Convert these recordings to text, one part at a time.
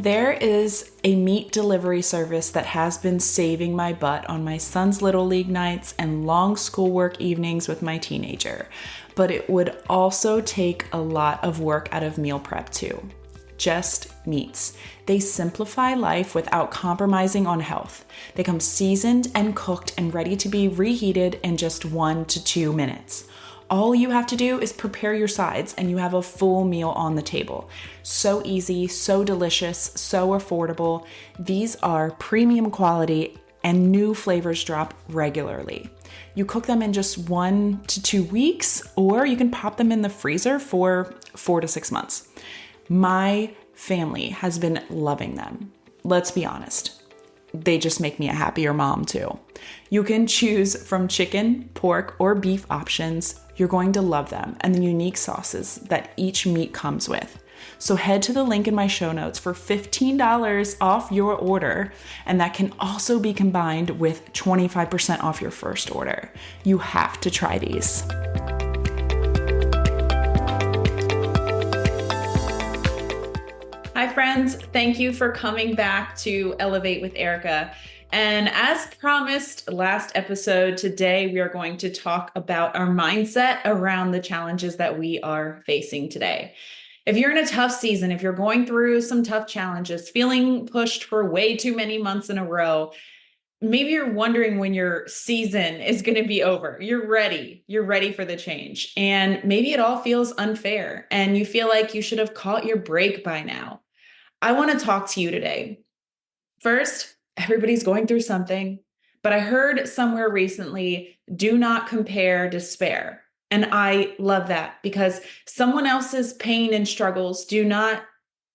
There is a meat delivery service that has been saving my butt on my son's Little League nights and long schoolwork evenings with my teenager, but it would also take a lot of work out of meal prep too. Just Meats. They simplify life without compromising on health. They come seasoned and cooked and ready to be reheated in just 1 to 2 minutes. All you have to do is prepare your sides and you have a full meal on the table. So easy, so delicious, so affordable. These are premium quality and new flavors drop regularly. You cook them in just 1 to 2 weeks, or you can pop them in the freezer for 4 to 6 months. My family has been loving them. Let's be honest. They just make me a happier mom too. You can choose from chicken, pork, or beef options. You're going to love them and the unique sauces that each meat comes with. So head to the link in my show notes for $15 off your order, and that can also be combined with 25% off your first order. You have to try these. Hi friends, thank you for coming back to Elevate with Erica. And as promised last episode, today we are going to talk about our mindset around the challenges that we are facing today. If you're in a tough season, if you're going through some tough challenges, feeling pushed for way too many months in a row, maybe you're wondering when your season is going to be over. You're ready for the change. And maybe it all feels unfair and you feel like you should have caught your break by now. I want to talk to you today. First, everybody's going through something, but I heard somewhere recently, do not compare despair. And I love that because someone else's pain and struggles do not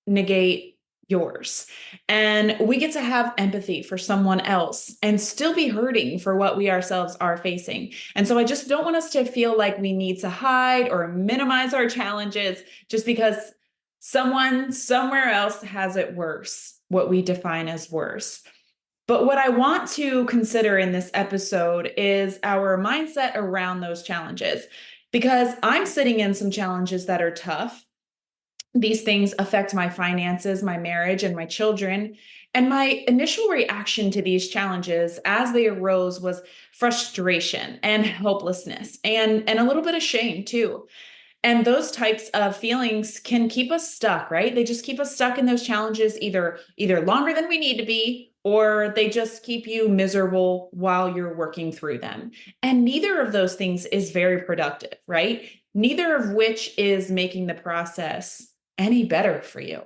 negate yours. And we get to have empathy for someone else and still be hurting for what we ourselves are facing. And so I just don't want us to feel like we need to hide or minimize our challenges just because someone somewhere else has it worse, what we define as worse. But what I want to consider in this episode is our mindset around those challenges, because I'm sitting in some challenges that are tough. These things affect my finances, my marriage, and my children. And my initial reaction to these challenges as they arose was frustration and helplessness and a little bit of shame too. And those types of feelings can keep us stuck, right? They just keep us stuck in those challenges either longer than we need to be, or they just keep you miserable while you're working through them. And neither of those things is very productive, right? Neither of which is making the process any better for you.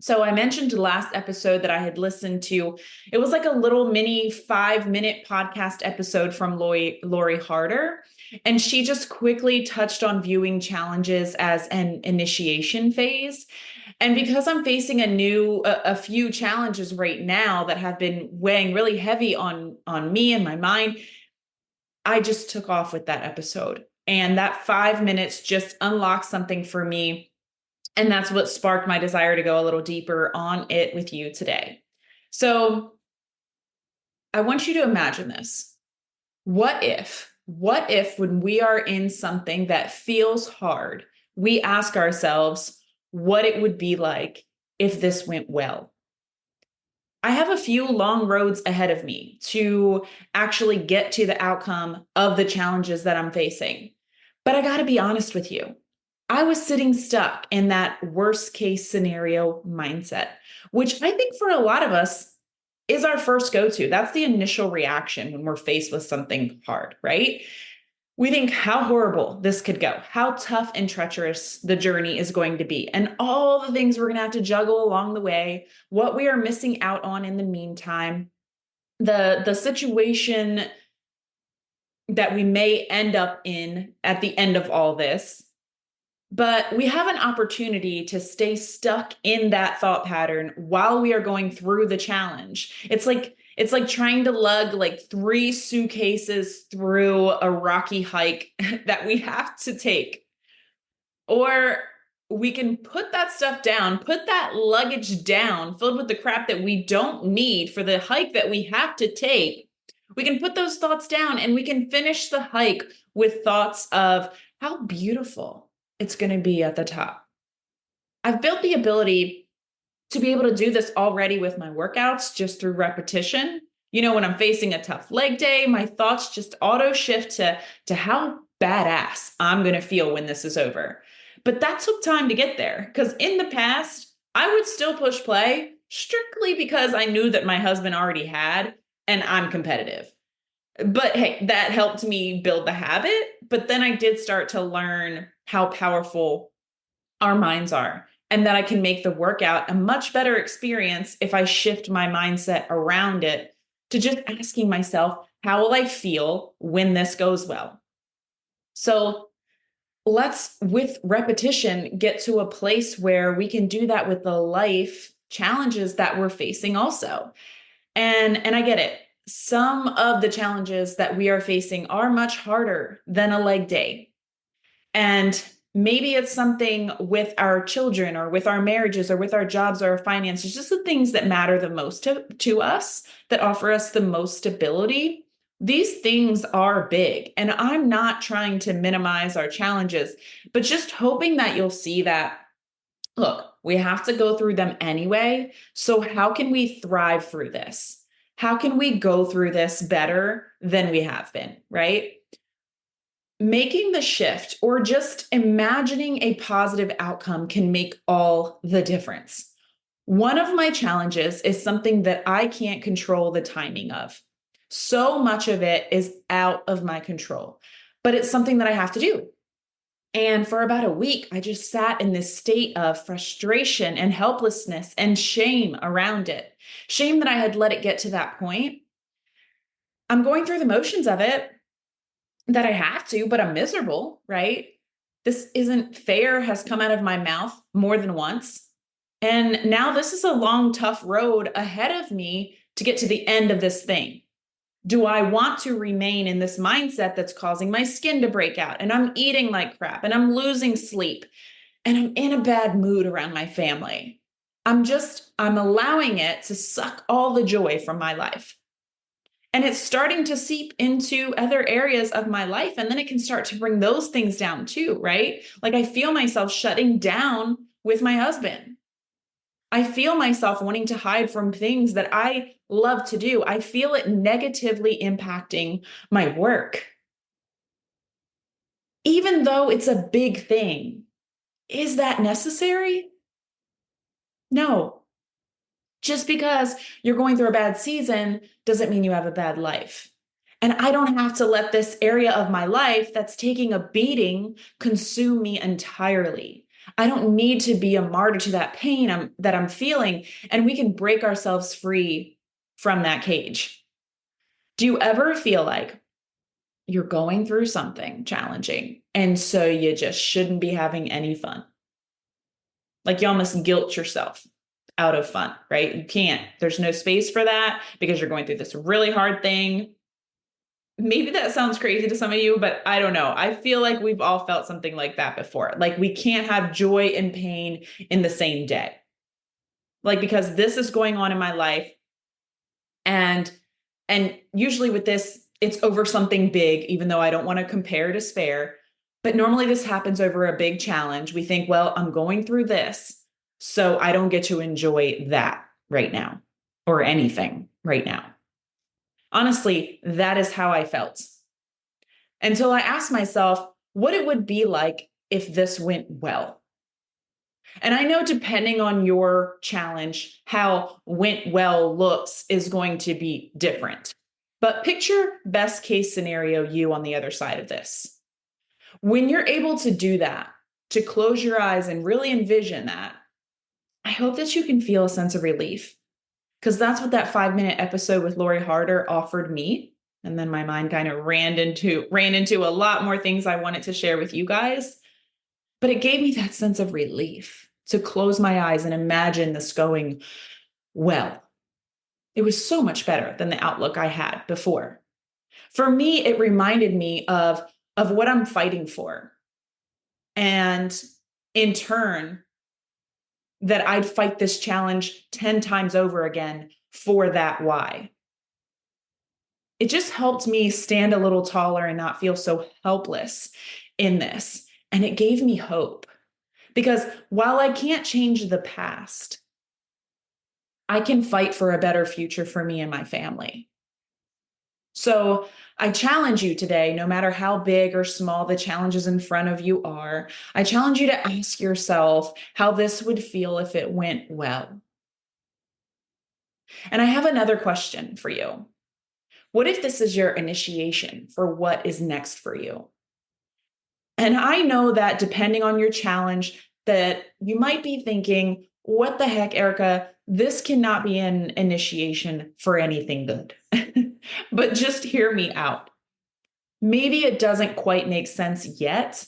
So I mentioned last episode that I had listened to. It was like a little mini 5-minute podcast episode from Lori Harder. And she just quickly touched on viewing challenges as an initiation phase. And because I'm facing a few challenges right now that have been weighing really heavy on me and my mind, I just took off with that episode. And that 5 minutes just unlocked something for me. And that's what sparked my desire to go a little deeper on it with you today. So I want you to imagine this. What if when we are in something that feels hard, we ask ourselves what it would be like if this went well? I have a few long roads ahead of me to actually get to the outcome of the challenges that I'm facing. But I got to be honest with you. I was sitting stuck in that worst case scenario mindset, which I think for a lot of us is our first go-to. That's the initial reaction when we're faced with something hard, right? We think how horrible this could go, how tough and treacherous the journey is going to be, and all the things we're going to have to juggle along the way, what we are missing out on in the meantime, the situation that we may end up in at the end of all this. But we have an opportunity to stay stuck in that thought pattern while we are going through the challenge. It's like trying to lug like 3 suitcases through a rocky hike that we have to take. Or we can put that stuff down, put that luggage down filled with the crap that we don't need for the hike that we have to take. We can put those thoughts down and we can finish the hike with thoughts of how beautiful it's going to be at the top. I've built the ability to be able to do this already with my workouts just through repetition. When I'm facing a tough leg day, my thoughts just auto shift to how badass I'm going to feel when this is over. But that took time to get there because in the past, I would still push play strictly because I knew that my husband already had and I'm competitive. But hey, that helped me build the habit. But then I did start to learn how powerful our minds are and that I can make the workout a much better experience if I shift my mindset around it to just asking myself, how will I feel when this goes well? So let's, with repetition, get to a place where we can do that with the life challenges that we're facing also. And I get it. Some of the challenges that we are facing are much harder than a leg day. And maybe it's something with our children or with our marriages or with our jobs or our finances, just the things that matter the most to us, that offer us the most stability. These things are big. And I'm not trying to minimize our challenges, but just hoping that you'll see that, look, we have to go through them anyway. So how can we thrive through this? How can we go through this better than we have been, right? Making the shift or just imagining a positive outcome can make all the difference. One of my challenges is something that I can't control the timing of. So much of it is out of my control, but it's something that I have to do. And for about a week, I just sat in this state of frustration and helplessness and shame around it. Shame that I had let it get to that point. I'm going through the motions of it, that I have to, but I'm miserable, right? This isn't fair has come out of my mouth more than once. And now this is a long, tough road ahead of me to get to the end of this thing. Do I want to remain in this mindset that's causing my skin to break out and I'm eating like crap and I'm losing sleep and I'm in a bad mood around my family? I'm allowing it to suck all the joy from my life. And it's starting to seep into other areas of my life. And then it can start to bring those things down too, right? Like I feel myself shutting down with my husband. I feel myself wanting to hide from things that I love to do. I feel it negatively impacting my work. Even though it's a big thing, is that necessary? No. Just because you're going through a bad season doesn't mean you have a bad life. And I don't have to let this area of my life that's taking a beating consume me entirely. I don't need to be a martyr to that pain that I'm feeling. And we can break ourselves free from that cage. Do you ever feel like you're going through something challenging and so you just shouldn't be having any fun? Like you almost guilt yourself out of fun, right? You can't. There's no space for that because you're going through this really hard thing. Maybe that sounds crazy to some of you, but I don't know. I feel like we've all felt something like that before. Like we can't have joy and pain in the same day. Like because this is going on in my life and usually with this it's over something big even though I don't want to compare despair, but normally this happens over a big challenge. We think, well, I'm going through this, so I don't get to enjoy that right now or anything right now. Honestly, that is how I felt until I asked myself what it would be like if this went well. And I know depending on your challenge, how went well looks is going to be different. But picture best case scenario you on the other side of this. When you're able to do that, to close your eyes and really envision that, I hope that you can feel a sense of relief because that's what that 5-minute episode with Lori Harder offered me. And then my mind kind of ran into a lot more things I wanted to share with you guys. But it gave me that sense of relief to close my eyes and imagine this going well. It was so much better than the outlook I had before. For me, it reminded me of what I'm fighting for. And in turn, that I'd fight this challenge 10 times over again for that why. It just helped me stand a little taller and not feel so helpless in this. And it gave me hope because while I can't change the past, I can fight for a better future for me and my family. So I challenge you today, no matter how big or small the challenges in front of you are, I challenge you to ask yourself how this would feel if it went well. And I have another question for you. What if this is your initiation for what is next for you? And I know that depending on your challenge, that you might be thinking, what the heck, Erica? This cannot be an initiation for anything good. But just hear me out. Maybe it doesn't quite make sense yet,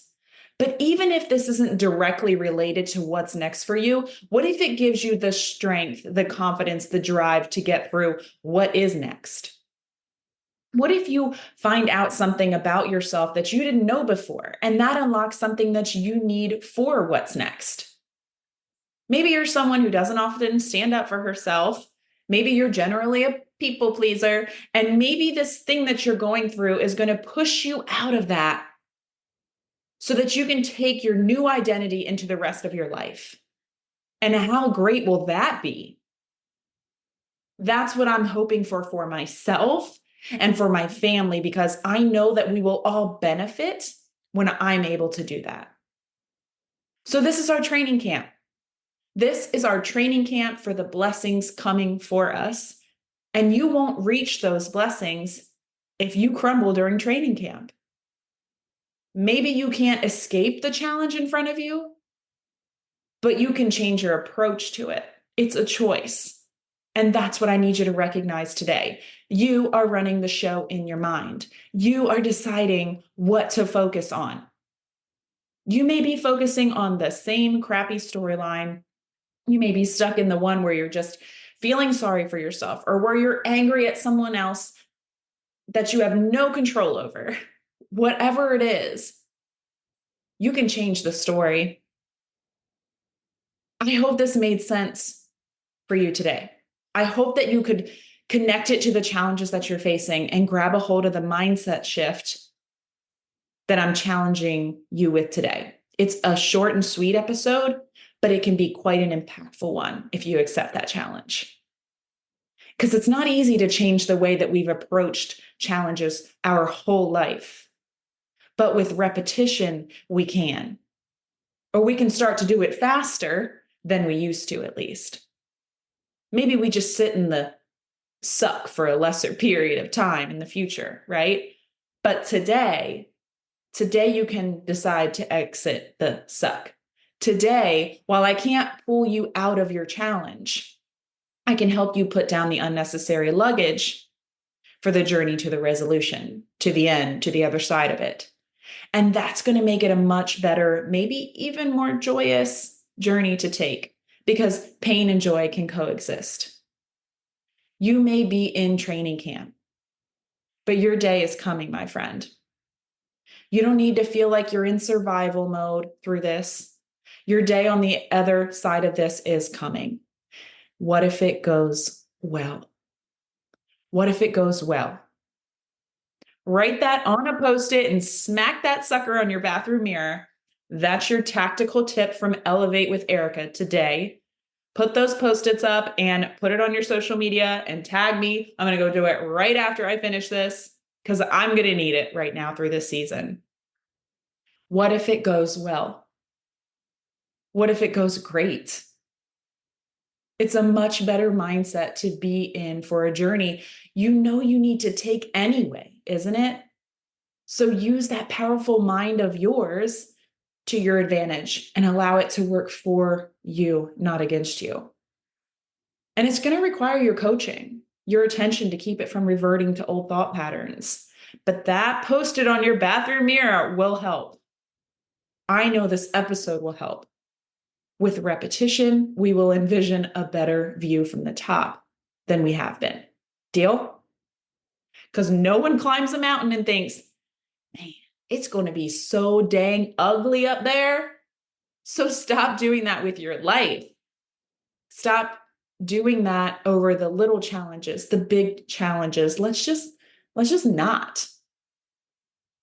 but even if this isn't directly related to what's next for you, what if it gives you the strength, the confidence, the drive to get through what is next? What if you find out something about yourself that you didn't know before, and that unlocks something that you need for what's next? Maybe you're someone who doesn't often stand up for herself. Maybe you're generally a people pleaser, and maybe this thing that you're going through is going to push you out of that so that you can take your new identity into the rest of your life. And how great will that be? That's what I'm hoping for myself and for my family, because I know that we will all benefit when I'm able to do that. So, this is our training camp. This is our training camp for the blessings coming for us. And you won't reach those blessings if you crumble during training camp. Maybe you can't escape the challenge in front of you, but you can change your approach to it. It's a choice. And that's what I need you to recognize today. You are running the show in your mind. You are deciding what to focus on. You may be focusing on the same crappy storyline. You may be stuck in the one where you're just feeling sorry for yourself, or where you're angry at someone else that you have no control over. Whatever it is, you can change the story. I hope this made sense for you today. I hope that you could connect it to the challenges that you're facing and grab a hold of the mindset shift that I'm challenging you with today. It's a short and sweet episode, but it can be quite an impactful one if you accept that challenge. Because it's not easy to change the way that we've approached challenges our whole life. But with repetition, we can. Or we can start to do it faster than we used to, at least. Maybe we just sit in the suck for a lesser period of time in the future, right? But today you can decide to exit the suck. Today, while I can't pull you out of your challenge, I can help you put down the unnecessary luggage for the journey to the resolution, to the end, to the other side of it. And that's going to make it a much better, maybe even more joyous journey to take, because pain and joy can coexist. You may be in training camp, but your day is coming, my friend. You don't need to feel like you're in survival mode through this. Your day on the other side of this is coming. What if it goes well? What if it goes well? Write that on a Post-it and smack that sucker on your bathroom mirror. That's your tactical tip from Elevate with Erica today. Put those Post-its up and put it on your social media and tag me. I'm going to go do it right after I finish this, because I'm going to need it right now through this season. What if it goes well? What if it goes great? It's a much better mindset to be in for a journey you know you need to take anyway, isn't it? So use that powerful mind of yours to your advantage and allow it to work for you, not against you. And it's going to require your coaching, your attention to keep it from reverting to old thought patterns. But that Post-it on your bathroom mirror will help. I know this episode will help. With repetition, we will envision a better view from the top than we have been. Deal? Because no one climbs a mountain and thinks, man, it's going to be so dang ugly up there. So stop doing that with your life. Stop doing that over the little challenges, the big challenges. Let's just not.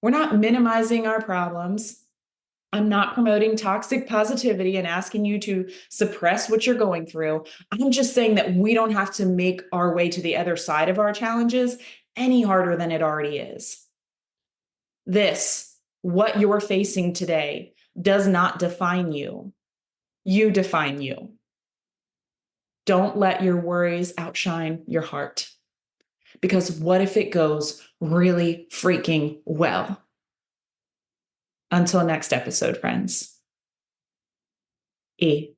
We're not minimizing our problems. I'm not promoting toxic positivity and asking you to suppress what you're going through. I'm just saying that we don't have to make our way to the other side of our challenges any harder than it already is. This, what you're facing today, does not define you. You define you. Don't let your worries outshine your heart. Because what if it goes really freaking well? Until next episode, friends. E.